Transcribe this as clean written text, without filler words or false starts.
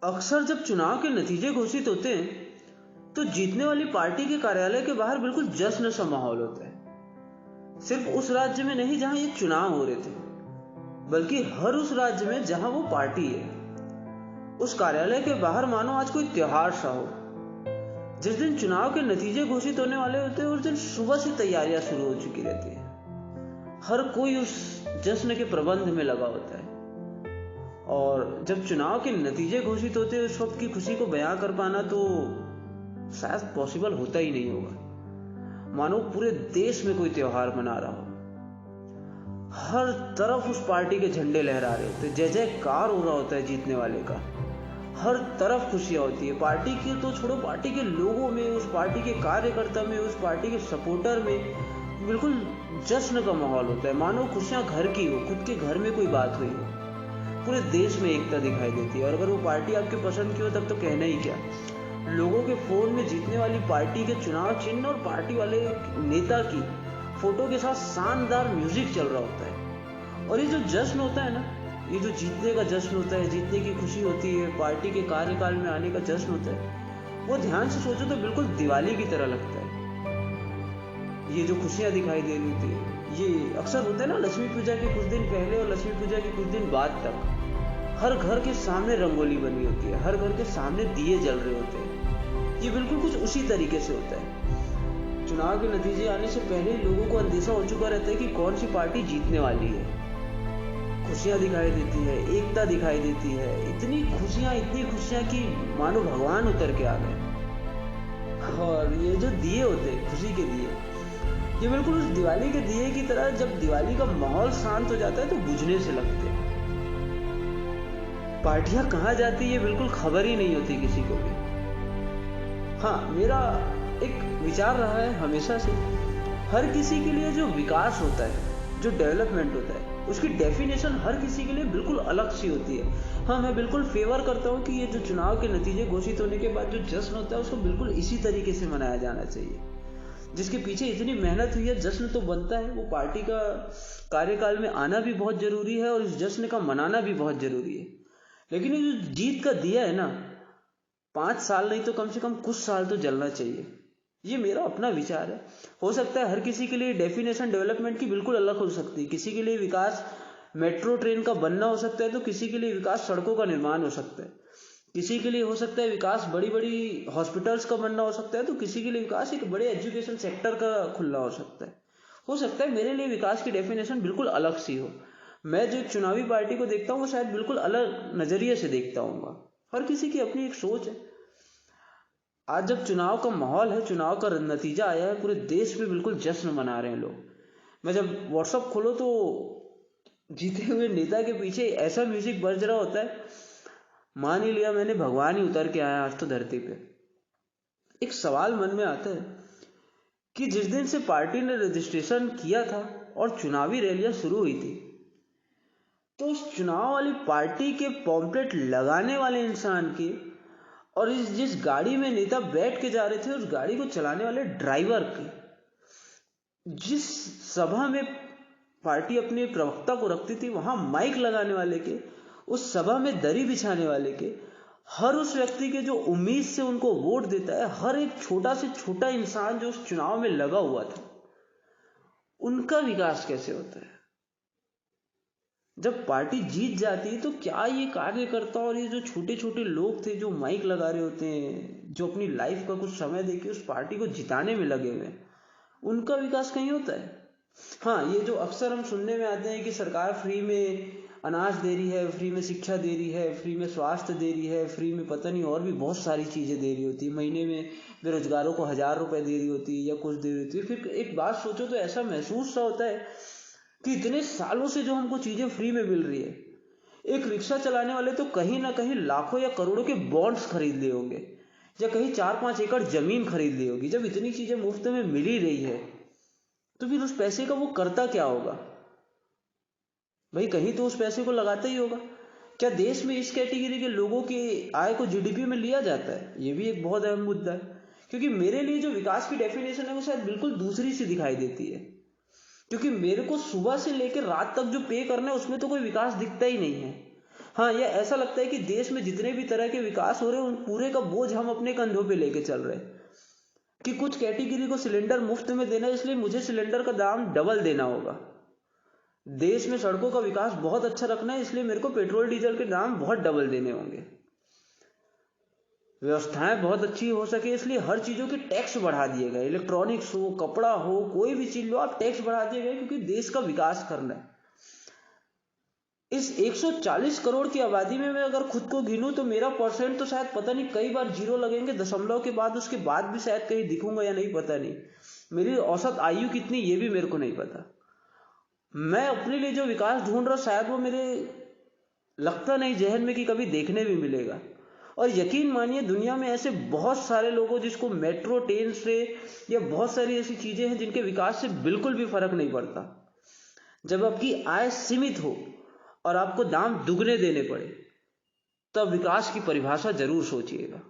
अक्सर जब चुनाव के नतीजे घोषित होते हैं तो जीतने वाली पार्टी के कार्यालय के बाहर बिल्कुल जश्न सा माहौल होता है। सिर्फ उस राज्य में नहीं जहां ये चुनाव हो रहे थे, बल्कि हर उस राज्य में जहां वो पार्टी है। उस कार्यालय के बाहर मानो आज कोई त्योहार सा हो। जिस दिन चुनाव के नतीजे घोषित होने वाले होते हैं उस दिन सुबह से तैयारियां शुरू हो चुकी रहती है। हर कोई उस जश्न के प्रबंध में लगा होता है और जब चुनाव के नतीजे घोषित होते हैं उस वक्त की खुशी को बयां कर पाना तो शायद पॉसिबल होता ही नहीं होगा। मानो पूरे देश में कोई त्योहार मना रहा हो। हर तरफ उस पार्टी के झंडे लहरा रहे होते, जय जयकार हो रहा होता है जीतने वाले का। हर तरफ खुशियां होती है, पार्टी की तो छोड़ो, पार्टी के लोगों में, उस पार्टी के कार्यकर्ता में, उस पार्टी के सपोर्टर में बिल्कुल जश्न का माहौल होता है। मानो खुशियां घर की हो, खुद के घर में कोई बात हुई हो। पूरे देश में एकता दिखाई देती है और अगर वो पार्टी आपके पसंद की हो तब तो कहना ही क्या। लोगों के फोन में जीतने वाली पार्टी के चुनाव चिन्ह और पार्टी वाले नेता की फोटो के साथ शानदार म्यूजिक चल रहा होता है। और ये जो जश्न होता है ना, ये जो जीतने का जश्न होता है, जीतने की खुशी होती है, पार्टी के कार्यकाल में आने का जश्न होता है, वो ध्यान से सोचो तो बिल्कुल दिवाली की तरह लगता है। ये जो खुशियां दिखाई दे रही थी, ये अक्सर होता है ना लक्ष्मी पूजा के कुछ दिन पहले और लक्ष्मी पूजा के कुछ दिन बाद तक हर घर के सामने रंगोली बनी होती है, हर घर के सामने दिए जल रहे होते हैं। ये बिल्कुल कुछ उसी तरीके से होता है। चुनाव के नतीजे आने से पहले ही लोगों को अंदेशा हो चुका रहता है कि कौन सी पार्टी जीतने वाली है। खुशियां दिखाई देती है, एकता दिखाई देती है, इतनी खुशियां कि मानो भगवान उतर के आ गए। और ये जो दिए होते हैं, खुशी के दिए, ये बिल्कुल उस दिवाली के दिए की तरह जब दिवाली का माहौल शांत हो जाता है तो बुझने से लगते हैं। पार्टियां कहां जाती है बिल्कुल खबर ही नहीं होती किसी को भी। हाँ, मेरा एक विचार रहा है हमेशा से, हर किसी के लिए जो विकास होता है, जो डेवलपमेंट होता है, उसकी डेफिनेशन हर किसी के लिए बिल्कुल अलग सी होती है। हाँ, मैं बिल्कुल फेवर करता हूँ कि ये जो चुनाव के नतीजे घोषित होने के बाद जो जश्न होता है उसको बिल्कुल इसी तरीके से मनाया जाना चाहिए। जिसके पीछे इतनी मेहनत हुई है, जश्न तो बनता है। वो पार्टी का कार्यकाल में आना भी बहुत जरूरी है और इस जश्न का मनाना भी बहुत जरूरी है। लेकिन ये जो जीत का दिया है ना, 5 साल नहीं तो कम से कम कुछ साल तो जलना चाहिए। ये मेरा अपना विचार है। हो सकता है हर किसी के लिए डेफिनेशन डेवलपमेंट की बिल्कुल अलग हो सकती है। किसी के लिए विकास मेट्रो ट्रेन का बनना हो सकता है तो किसी के लिए विकास सड़कों का निर्माण हो सकता है। किसी के लिए हो सकता है विकास बड़ी बड़ी हॉस्पिटल्स का बनना हो सकता है तो किसी के लिए विकास एक बड़े एजुकेशन सेक्टर का खुलना हो सकता है मेरे लिए विकास की डेफिनेशन बिल्कुल अलग सी हो। मैं जो चुनावी पार्टी को देखता हूँ वो शायद बिल्कुल अलग नजरिए से देखता हूँ। हर किसी की अपनी एक सोच है। आज जब चुनाव का माहौल है, चुनाव का नतीजा आया है, पूरे देश में बिल्कुल जश्न मना रहे हैं लोग। मैं जब व्हाट्सएप खोलो तो जीते हुए नेता के पीछे ऐसा म्यूजिक बज रहा होता है, मान ही लिया मैंने भगवान ही उतर के आया आज तो धरती पे। एक सवाल मन में आता है कि जिस दिन से पार्टी ने रजिस्ट्रेशन किया था और चुनावी रैलियां शुरू हुई थी, तो उस चुनाव वाली पार्टी के पॉम्पलेट लगाने वाले इंसान के और जिस गाड़ी में नेता बैठ के जा रहे थे उस गाड़ी को चलाने वाले ड्राइवर के, जिस सभा में पार्टी अपने प्रवक्ता को रखती थी वहां माइक लगाने वाले के, उस सभा में दरी बिछाने वाले के, हर उस व्यक्ति के जो उम्मीद से उनको वोट देता है, हर एक छोटा से छोटा इंसान जो उस चुनाव में लगा हुआ था, उनका विकास कैसे होता है। जब पार्टी जीत जाती है तो क्या ये कार्यकर्ता और ये जो छोटे छोटे लोग थे जो माइक लगा रहे होते हैं, जो अपनी लाइफ का कुछ समय देके उस पार्टी को जिताने में लगे हुए हैं, उनका विकास कहीं होता है। हाँ, ये जो अक्सर हम सुनने में आते हैं कि सरकार फ्री में अनाज दे रही है, फ्री में शिक्षा दे रही है, फ्री में स्वास्थ्य दे रही है, फ्री में पता नहीं और भी बहुत सारी चीजें दे रही होती है, महीने में बेरोजगारों को 1000 रुपए दे रही होती है या कुछ दे रही होती है। फिर एक बात सोचो तो ऐसा महसूस सा होता है कि इतने सालों से जो हमको चीजें फ्री में मिल रही है, एक रिक्शा चलाने वाले तो कहीं ना कहीं लाखों या करोड़ों के बॉन्ड्स खरीद लिए होंगे या कहीं 4-5 एकड़ जमीन खरीद ली होगी। जब इतनी चीजें मुफ्त में मिल ही रही है तो फिर उस पैसे का वो करता क्या होगा भाई? कहीं तो उस पैसे को लगाता ही होगा। क्या देश में इस कैटेगरी के लोगों की आय को जीडीपी में लिया जाता है? ये भी एक बहुत अहम मुद्दा है, क्योंकि मेरे लिए जो विकास की डेफिनेशन है वो शायद बिल्कुल दूसरी सी दिखाई देती है। क्योंकि मेरे को सुबह से लेकर रात तक जो पे करना है उसमें तो कोई विकास दिखता ही नहीं है। हाँ, यह ऐसा लगता है कि देश में जितने भी तरह के विकास हो रहे हैं उन पूरे का बोझ हम अपने कंधों पे लेके चल रहे हैं कि कुछ कैटेगरी को सिलेंडर मुफ्त में देना है, इसलिए मुझे सिलेंडर का दाम डबल देना होगा। देश में सड़कों का विकास बहुत अच्छा रखना है, इसलिए मेरे को पेट्रोल डीजल के दाम बहुत डबल देने होंगे। व्यवस्थाएं बहुत अच्छी हो सके इसलिए हर चीजों के टैक्स बढ़ा दिए गए, इलेक्ट्रॉनिक्स हो, कपड़ा हो, कोई भी चीज लो आप टैक्स बढ़ा दिए गए क्योंकि देश का विकास करना है। इस 140 करोड़ की आबादी में मैं अगर खुद को गिनूं तो मेरा परसेंट तो शायद पता नहीं, कई बार जीरो लगेंगे दशमलव के बाद, उसके बाद भी शायद कहीं दिखूंगा या नहीं पता नहीं। मेरी औसत आयु कितनी ये भी मेरे को नहीं पता। मैं अपने लिए जो विकास ढूंढ रहा शायद वो मेरे लगता नहीं जहन में कि कभी देखने भी मिलेगा। और यकीन मानिए दुनिया में ऐसे बहुत सारे लोग हैं जिसको मेट्रो ट्रेन से या बहुत सारी ऐसी चीजें हैं जिनके विकास से बिल्कुल भी फर्क नहीं पड़ता। जब आपकी आय सीमित हो और आपको दाम दुगने देने पड़े तब विकास की परिभाषा जरूर सोचिएगा।